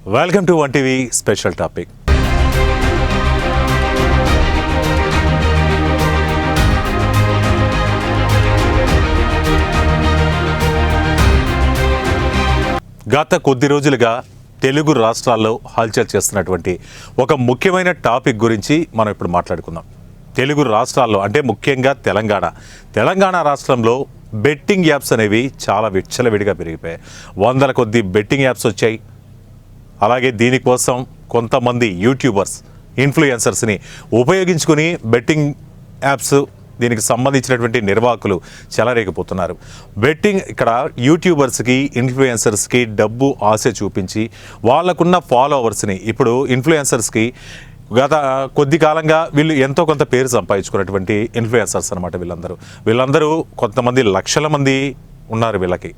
Welcome to one TV special topic. గత కొద్ది రోజులుగా తెలుగు రాష్ట్రాల్లో హల్చల్ చేస్తున్నటువంటి ఒక ముఖ్యమైన టాపిక్ గురించి మనం ఇప్పుడు మాట్లాడుకుందాం. తెలుగు రాష్ట్రాల్లో అంటే ముఖ్యంగా తెలంగాణ రాష్ట్రంలో బెట్టింగ్ యాప్స్ అనేవి చాలా విచ్చలవిడిగా పెరిగిపోయాయి. వందల కొద్ది బెట్టింగ్ యాప్స్ వచ్చాయి. అలాగే దీనికోసం కొంతమంది యూట్యూబర్స్, ఇన్ఫ్లుయెన్సర్స్ని ఉపయోగించుకుని బెట్టింగ్ యాప్స్ దీనికి సంబంధించినటువంటి నిర్వాహకులు చెలరేగిపోతున్నారు. బెట్టింగ్ ఇక్కడ యూట్యూబర్స్కి, ఇన్ఫ్లుయెన్సర్స్కి డబ్బు ఆశ చూపించి వాళ్ళకున్న ఫాలోవర్స్ని ఇప్పుడు ఇన్ఫ్లుయెన్సర్స్కి గత కొద్ది కాలంగా వీళ్ళు ఎంతో కొంత పేరు సంపాదించుకున్నటువంటి ఇన్ఫ్లుయెన్సర్స్ అనమాట. వీళ్ళందరూ కొంతమంది లక్షల మంది ఉన్నారు, వీళ్ళకి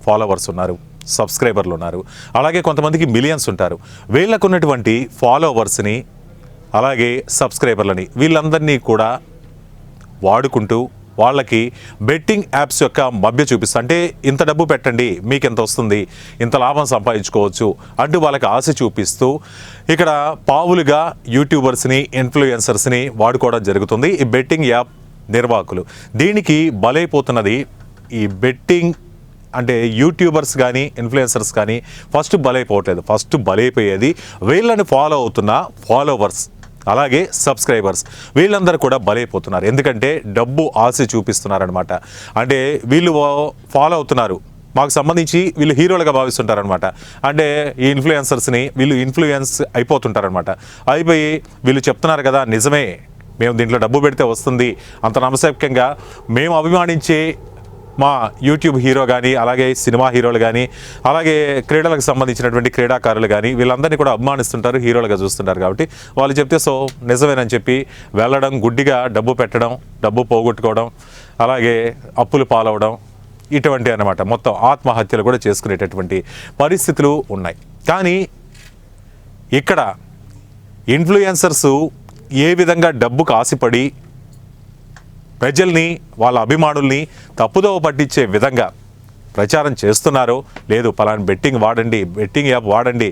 ఫాలోవర్స్ ఉన్నారు, సబ్స్క్రైబర్లు ఉన్నారు. అలాగే కొంతమందికి మిలియన్స్ ఉంటారు. వీళ్ళకు ఉన్నటువంటి ఫాలోవర్స్ని అలాగే సబ్స్క్రైబర్లని వీళ్ళందరినీ కూడా వాడుకుంటూ వాళ్ళకి బెట్టింగ్ యాప్స్ యొక్క మభ్య చూపిస్తూ, అంటే ఇంత డబ్బు పెట్టండి మీకు ఎంత వస్తుంది, ఇంత లాభం సంపాదించుకోవచ్చు అంటూ వాళ్ళకి ఆశ చూపిస్తూ ఇక్కడ పావులుగా యూట్యూబర్స్ని, ఇన్ఫ్లుయెన్సర్స్ని వాడుకోవడం జరుగుతుంది ఈ బెట్టింగ్ యాప్ నిర్వాహకులు. దీనికి బలైపోతున్నది ఈ బెట్టింగ్ అంటే యూట్యూబర్స్ కానీ ఇన్ఫ్లుయెన్సర్స్ కానీ ఫస్ట్ బలైపోవట్లేదు. ఫస్ట్ బలైపోయేది వీళ్ళని ఫాలో అవుతున్న ఫాలోవర్స్ అలాగే సబ్స్క్రైబర్స్. వీళ్ళందరూ కూడా బలైపోతున్నారు. ఎందుకంటే డబ్బు ఆశ చూపిస్తున్నారనమాట. అంటే వీళ్ళు ఫాలో అవుతున్నారు, మాకు సంబంధించి వీళ్ళు హీరోలుగా భావిస్తుంటారనమాట. అంటే ఈ ఇన్ఫ్లుయెన్సర్స్ని వీళ్ళు ఇన్ఫ్లుయెన్స్ అయిపోతుంటారనమాట. అయిపోయి వీళ్ళు చెప్తున్నారు కదా నిజమే, మేము దీంట్లో డబ్బు పెడితే వస్తుంది, అంత నమ్మశక్యంగా మేము అభిమానించే మా యూట్యూబ్ హీరో కానీ అలాగే సినిమా హీరోలు కానీ అలాగే క్రీడలకు సంబంధించినటువంటి క్రీడాకారులు కానీ వీళ్ళందరినీ కూడా అభిమానిస్తుంటారు, హీరోలుగా చూస్తుంటారు. కాబట్టి వాళ్ళు చెప్తే సో నిజమేనని చెప్పి వెళ్ళడం, గుడ్డిగా డబ్బు పెట్టడం, డబ్బు పోగొట్టుకోవడం, అలాగే అప్పులు పాలవడం, ఇటువంటి అన్నమాట. మొత్తం ఆత్మహత్యలు కూడా చేసుకునేటటువంటి పరిస్థితులు ఉన్నాయి. కానీ ఇక్కడ ఇన్ఫ్లుయెన్సర్స్ ఏ విధంగా డబ్బుకు ఆశపడి ప్రజల్ని, వాళ్ళ అభిమానుల్ని తప్పుదోవ పట్టించే విధంగా ప్రచారం చేస్తున్నారో, లేదు పలానా బెట్టింగ్ వాడండి, బెట్టింగ్ యాప్ వాడండి,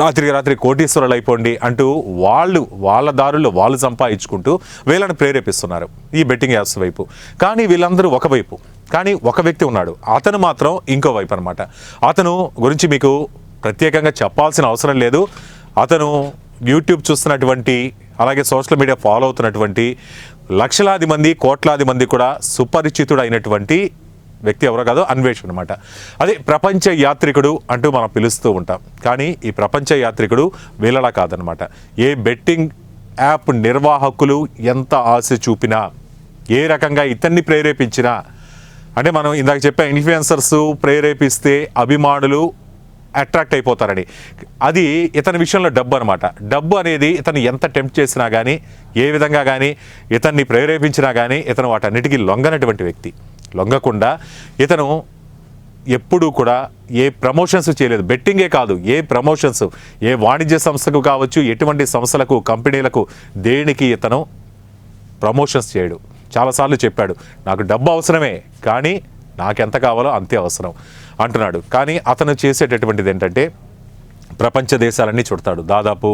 రాత్రి కోటీశ్వరులు అయిపోండి అంటూ వాళ్ళ దారుల్లో వాళ్ళు సంపాదించుకుంటూ వీళ్ళని ప్రేరేపిస్తున్నారు ఈ బెట్టింగ్ యాప్స్ వైపు. కానీ వీళ్ళందరూ ఒకవైపు, కానీ ఒక వ్యక్తి ఉన్నాడు, అతను మాత్రం ఇంకో వైపు అనమాట. అతను గురించి మీకు ప్రత్యేకంగా చెప్పాల్సిన అవసరం లేదు. అతను యూట్యూబ్ చూస్తున్నటువంటి అలాగే సోషల్ మీడియా ఫాలో అవుతున్నటువంటి లక్షలాది మంది, కోట్లాది మంది కూడా సుపరిచితుడు అయినటువంటి వ్యక్తి ఎవరో కాదు, అన్వేష్ అనమాట. అదే ప్రపంచ యాత్రికుడు అంటూ మనం పిలుస్తూ ఉంటాం. కానీ ఈ ప్రపంచ యాత్రికుడు వీళ్ళలా కాదనమాట. ఏ బెట్టింగ్ యాప్ నిర్వాహకులు ఎంత ఆశ చూపినా, ఏ రకంగా ఇతన్ని ప్రేరేపించినా, అంటే మనం ఇందాక చెప్పే ఇన్ఫ్లుయెన్సర్స్ ప్రేరేపిస్తే అభిమానులు అట్రాక్ట్ అయిపోతారని, అది ఇతని విషయంలో డబ్బు అనమాట. డబ్బు అనేది ఇతను ఎంత టెంప్ట్ చేసినా కానీ, ఏ విధంగా కానీ ఇతన్ని ప్రేరేపించినా కానీ ఇతను వాటన్నిటికీ లొంగనటువంటి వ్యక్తి. లొంగకుండా ఇతను ఎప్పుడూ కూడా ఏ ప్రమోషన్స్ చేయలేదు. బెట్టింగే కాదు, ఏ ప్రమోషన్స్, ఏ వాణిజ్య సంస్థకు కావచ్చు, ఎటువంటి సంస్థలకు, కంపెనీలకు, దేనికి ఇతను ప్రమోషన్స్ చేయడు. చాలాసార్లు చెప్పాడు, నాకు డబ్బు అవసరమే కానీ నాకెంత కావాలో అంతే అవసరం అంటున్నాడు. కానీ అతను చేసేటటువంటిది ఏంటంటే ప్రపంచ దేశాలన్నీ చుడతాడు. దాదాపు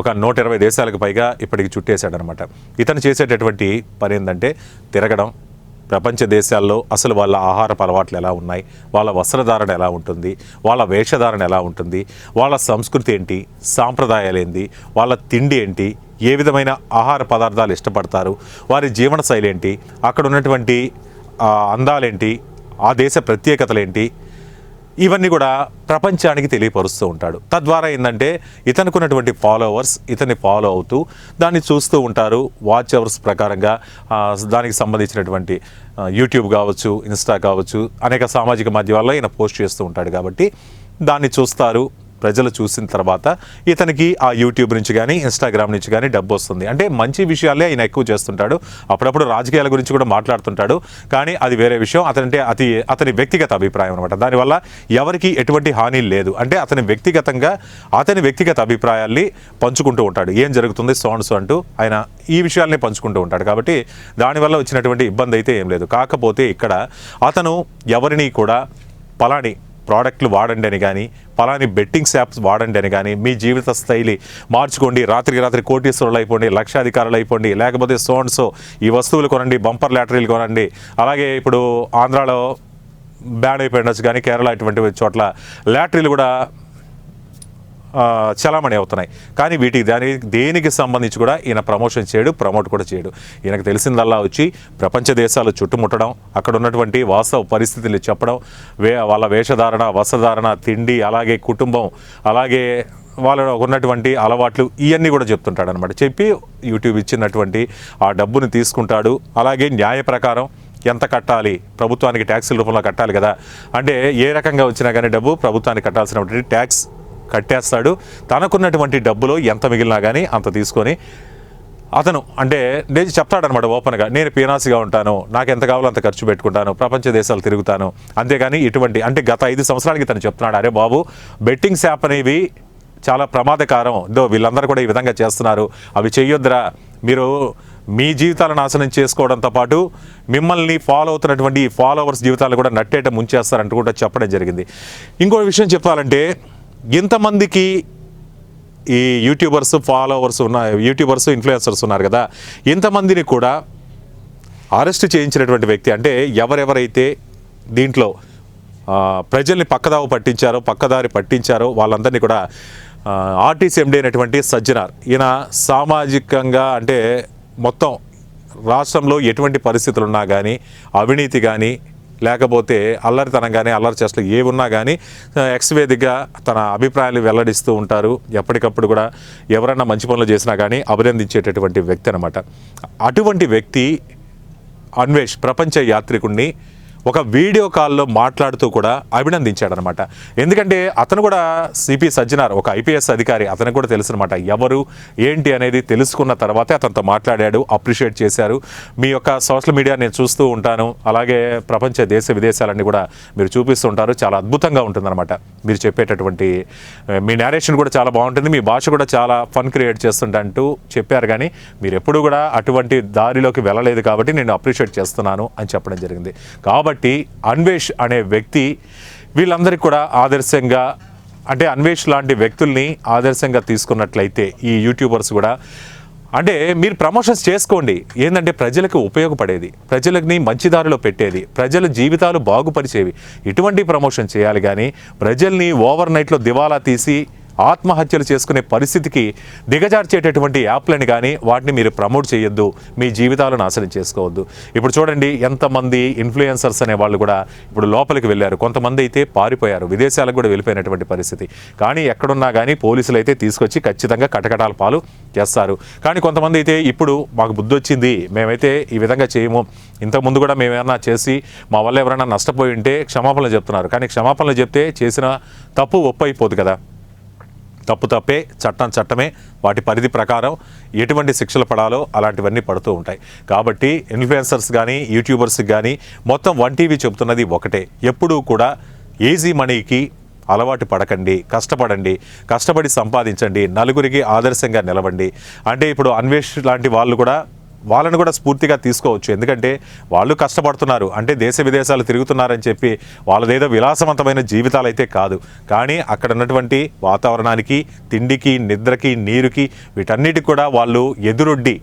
ఒక 120 దేశాలకు పైగా ఇప్పటికి చుట్టేశాడనమాట. ఇతను చేసేటటువంటి పని ఏంటంటే తిరగడం, ప్రపంచ దేశాల్లో అసలు వాళ్ళ ఆహారపు అలవాట్లు ఎలా ఉన్నాయి, వాళ్ళ వస్త్రధారణ ఎలా ఉంటుంది, వాళ్ళ వేషధారణ ఎలా ఉంటుంది, వాళ్ళ సంస్కృతి ఏంటి, సాంప్రదాయాలు ఏంటి, వాళ్ళ తిండి ఏంటి, ఏ విధమైన ఆహార పదార్థాలు ఇష్టపడతారు, వారి జీవనశైలి ఏంటి, అక్కడ ఉన్నటువంటి అందాలేంటి, ఆ దేశ ప్రత్యేకతలేంటి, ఇవన్నీ కూడా ప్రపంచానికి తెలియపరుస్తూ ఉంటాడు. తద్వారా ఏంటంటే ఇతనుకున్నటువంటి ఫాలోవర్స్ ఇతన్ని ఫాలో అవుతూ దాన్ని చూస్తూ ఉంటారు. వాచ్ అవర్స్ ప్రకారంగా దానికి సంబంధించినటువంటి యూట్యూబ్ కావచ్చు, ఇన్స్టా కావచ్చు, అనేక సామాజిక మాధ్యమాల్లో ఈయన పోస్ట్ చేస్తూ ఉంటాడు. కాబట్టి దాన్ని చూస్తారు. ప్రజలు చూసిన తర్వాత ఇతనికి ఆ యూట్యూబ్ నుంచి కానీ ఇన్స్టాగ్రామ్ నుంచి కానీ డబ్బు వస్తుంది. అంటే మంచి విషయాలే ఆయన ఎక్కువ చేస్తుంటాడు. అప్పుడప్పుడు రాజకీయాల గురించి కూడా మాట్లాడుతుంటాడు. కానీ అది వేరే విషయం. అతని వ్యక్తిగత అభిప్రాయం అనమాట. దానివల్ల ఎవరికి ఎటువంటి హాని లేదు. అంటే అతని వ్యక్తిగత అభిప్రాయాల్ని పంచుకుంటూ ఉంటాడు. ఏం జరుగుతుంది సోన్స్ అంటూ ఆయన ఈ విషయాల్ని పంచుకుంటూ ఉంటాడు. కాబట్టి దానివల్ల వచ్చినటువంటి ఇబ్బంది అయితే ఏం లేదు. కాకపోతే ఇక్కడ అతను ఎవరిని కూడా పలాని ప్రోడక్ట్లు వాడండి అని కానీ, పలాని బెట్టింగ్స్ యాప్స్ వాడండి అని కానీ, మీ జీవిత శైలి మార్చుకోండి, రాత్రికి రాత్రి కోటీశ్వరులు అయిపోండి, లక్షాధికారులు అయిపోండి, లేకపోతే సో ఈ వస్తువులు కొనండి, బంపర్ లాటరీలు కొనండి. అలాగే ఇప్పుడు ఆంధ్రాలో బ్యాన్ అయిపోయినచ్చు కానీ కేరళ ఇటువంటి చోట్ల లాటరీలు కూడా చలామణి అవుతున్నాయి. కానీ దేనికి సంబంధించి కూడా ఈయన ప్రమోషన్ చేయడు, ప్రమోట్ కూడా చేయడు. ఈయనకు తెలిసిందల్లా వచ్చి ప్రపంచ దేశాలు చుట్టుముట్టడం, అక్కడ ఉన్నటువంటి వాస్తవ పరిస్థితులు చెప్పడం, వాళ్ళ వేషధారణ, వస్త్రధారణ, తిండి, అలాగే కుటుంబం, అలాగే వాళ్ళ ఉన్నటువంటి అలవాట్లు ఇవన్నీ కూడా చెప్తుంటాడు అనమాట. చెప్పి యూట్యూబ్ ఇచ్చినటువంటి ఆ డబ్బుని తీసుకుంటాడు. అలాగే న్యాయ ప్రకారం ఎంత కట్టాలి, ప్రభుత్వానికి ట్యాక్సుల రూపంలో కట్టాలి కదా, అంటే ఏ రకంగా వచ్చినా కానీ డబ్బు ప్రభుత్వానికి కట్టాల్సినటువంటి ట్యాక్స్ కట్టేస్తాడు. తనకున్నటువంటి డబ్బులో ఎంత మిగిలినా కానీ అంత తీసుకొని అతను అంటే నేను చెప్తాడనమాట ఓపెన్గా, నేను పీనాసిగా ఉంటాను, నాకు ఎంత కావాలో అంత ఖర్చు పెట్టుకుంటాను, ప్రపంచ దేశాలు తిరుగుతాను. అంతేగాని ఇటువంటి అంటే గత 5 సంవత్సరాలకి తను చెప్తున్నాడు, అరే బాబు బెట్టింగ్స్ యాప్ అనేవి చాలా ప్రమాదకారం, వీళ్ళందరూ కూడా ఈ విధంగా చేస్తున్నారు, అవి చెయ్యొద్దురా, మీరు మీ జీవితాలను నాశనం చేసుకోవడంతో పాటు మిమ్మల్ని ఫాలో అవుతున్నటువంటి ఈ ఫాలోవర్స్ జీవితాలను కూడా నట్టేట ముంచేస్తారంటూ కూడా చెప్పడం జరిగింది. ఇంకో విషయం చెప్పాలంటే, ఇంతమందికి ఈ యూట్యూబర్స్ ఇన్ఫ్లుయెన్సర్స్ ఉన్నారు కదా, ఇంతమందిని కూడా అరెస్ట్ చేయించినటువంటి వ్యక్తి అంటే ఎవరెవరైతే దీంట్లో ప్రజల్ని పక్కదారి పట్టించారో వాళ్ళందరినీ కూడా ఆర్టీసీ ఎండీ అయినటువంటి సజ్జనార్, ఈయన సామాజికంగా అంటే మొత్తం రాష్ట్రంలో ఎటువంటి పరిస్థితులు ఉన్నా కానీ, అవినీతి కానీ, లేకపోతే అల్లరితనం కానీ, అల్లరి చేష్టలు ఏ ఉన్నా కానీ ఎక్స్వేదిగా తన అభిప్రాయాలు వెల్లడిస్తూ ఉంటారు. ఎప్పటికప్పుడు కూడా ఎవరైనా మంచి పనులు చేసినా కానీ అభినందించేటటువంటి వ్యక్తి అనమాట. అటువంటి వ్యక్తి అన్వేష్ ప్రపంచ యాత్రికుడిని ఒక వీడియో కాల్లో మాట్లాడుతూ కూడా అభినందించాడనమాట. ఎందుకంటే అతను కూడా సిపి సజ్జనార్ ఒక ఐపీఎస్ అధికారి, అతనికి కూడా తెలుసు అనమాట ఎవరు ఏంటి అనేది తెలుసుకున్న తర్వాతే అతనితో మాట్లాడాడు, అప్రిషియేట్ చేశారు. మీ యొక్క సోషల్ మీడియా నేను చూస్తూ ఉంటాను, అలాగే ప్రపంచ దేశ విదేశాలన్నీ కూడా మీరు చూపిస్తూ ఉంటారు, చాలా అద్భుతంగా ఉంటుందన్నమాట. మీరు చెప్పేటటువంటి మీ నేరేషన్ కూడా చాలా బాగుంటుంది, మీ భాష కూడా చాలా ఫన్ క్రియేట్ చేస్తుంటూ చెప్పారు. కానీ మీరు ఎప్పుడు కూడా అటువంటి దారిలోకి వెళ్ళలేదు కాబట్టి నేను అప్రిషియేట్ చేస్తున్నాను అని చెప్పడం జరిగింది. కాబట్టి అన్వేష్ అనే వ్యక్తి వీళ్ళందరికీ కూడా ఆదర్శంగా, అంటే అన్వేష్ లాంటి వ్యక్తుల్ని ఆదర్శంగా తీసుకున్నట్లయితే ఈ యూట్యూబర్స్ కూడా అంటే మీరు ప్రమోషన్స్ చేసుకోండి. ఏంటంటే ప్రజలకు ఉపయోగపడేది, ప్రజలని మంచి దారిలో పెట్టేది, ప్రజల జీవితాలు బాగుపరిచేవి ఇటువంటి ప్రమోషన్ చేయాలి. కానీ ప్రజల్ని ఓవర్ నైట్లో దివాలా తీసి ఆత్మహత్యలు చేసుకునే పరిస్థితికి దిగజార్చేటటువంటి యాప్లని కానీ వాటిని మీరు ప్రమోట్ చేయొద్దు, మీ జీవితాలు నాశనం చేసుకోవద్దు. ఇప్పుడు చూడండి ఎంతమంది ఇన్ఫ్లుయెన్సర్స్ అనే వాళ్ళు కూడా ఇప్పుడు లోపలికి వెళ్ళారు, కొంతమంది అయితే పారిపోయారు, విదేశాలకు కూడా వెళ్ళిపోయినటువంటి పరిస్థితి. కానీ ఎక్కడున్నా కానీ పోలీసులు అయితే తీసుకొచ్చి ఖచ్చితంగా కటకటాల పాలు చేస్తారు. కానీ కొంతమంది అయితే ఇప్పుడు మాకు బుద్ధి వచ్చింది, మేమైతే ఈ విధంగా చేయము, ఇంతకుముందు కూడా మేమేమన్నా చేసి మా వల్ల ఎవరైనా నష్టపోయి ఉంటే క్షమాపణలు చెప్తున్నారు. కానీ క్షమాపణలు చెప్తే చేసిన తప్పు ఒప్పు అయిపోదు కదా, తప్పు తప్పే, చట్టమే, వాటి పరిధి ప్రకారం ఎటువంటి శిక్షలు పడాలో అలాంటివన్నీ పడుతూ ఉంటాయి. కాబట్టి ఇన్ఫ్లుయెన్సర్స్ కానీ యూట్యూబర్స్కి కానీ మొత్తం 1TV చెబుతున్నది ఒకటే, ఎప్పుడూ కూడా ఈజీ మనీకి అలవాటు పడకండి, కష్టపడి సంపాదించండి, నలుగురికి ఆదర్శంగా నిలవండి. అంటే ఇప్పుడు అన్వేష్ లాంటి వాళ్ళను కూడా స్ఫూర్తిగా తీసుకోవచ్చు. ఎందుకంటే వాళ్ళు కష్టపడుతున్నారు, అంటే దేశ విదేశాలు తిరుగుతున్నారని చెప్పి వాళ్ళదేదో విలాసవంతమైన జీవితాలు అయితే కాదు. కానీ అక్కడ ఉన్నటువంటి వాతావరణానికి, తిండికి, నిద్రకి, నీరుకి, వీటన్నిటికి కూడా వాళ్ళు ఎదురొడ్డి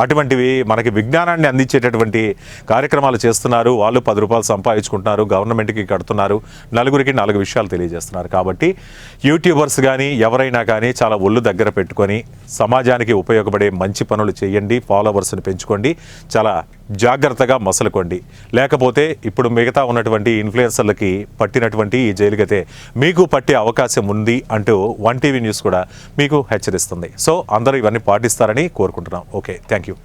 అటువంటివి మనకి విజ్ఞానాన్ని అందించేటటువంటి కార్యక్రమాలు చేస్తున్నారు. వాళ్ళు 10 రూపాయలు సంపాదించుకుంటున్నారు, గవర్నమెంట్కి కడుతున్నారు, నలుగురికి 4 విషయాలు తెలియజేస్తున్నారు. కాబట్టి యూట్యూబర్స్ కానీ ఎవరైనా కానీ చాలా ఒళ్ళు దగ్గర పెట్టుకొని సమాజానికి ఉపయోగపడే మంచి పనులు చేయండి, ఫాలోవర్స్ని పెంచుకోండి, చాలా జాగ్రత్తగా మసలుకోండి. లేకపోతే ఇప్పుడు మిగతా ఉన్నటువంటి ఇన్ఫ్లుయెన్సర్లకి పట్టినటువంటి ఈ జైలుగతే మీకు పట్టే అవకాశం ఉంది అంటూ 1TV న్యూస్ కూడా మీకు హెచ్చరిస్తుంది. సో అందరూ ఇవన్నీ పాటిస్తారని కోరుకుంటున్నాం. Okay, thank you.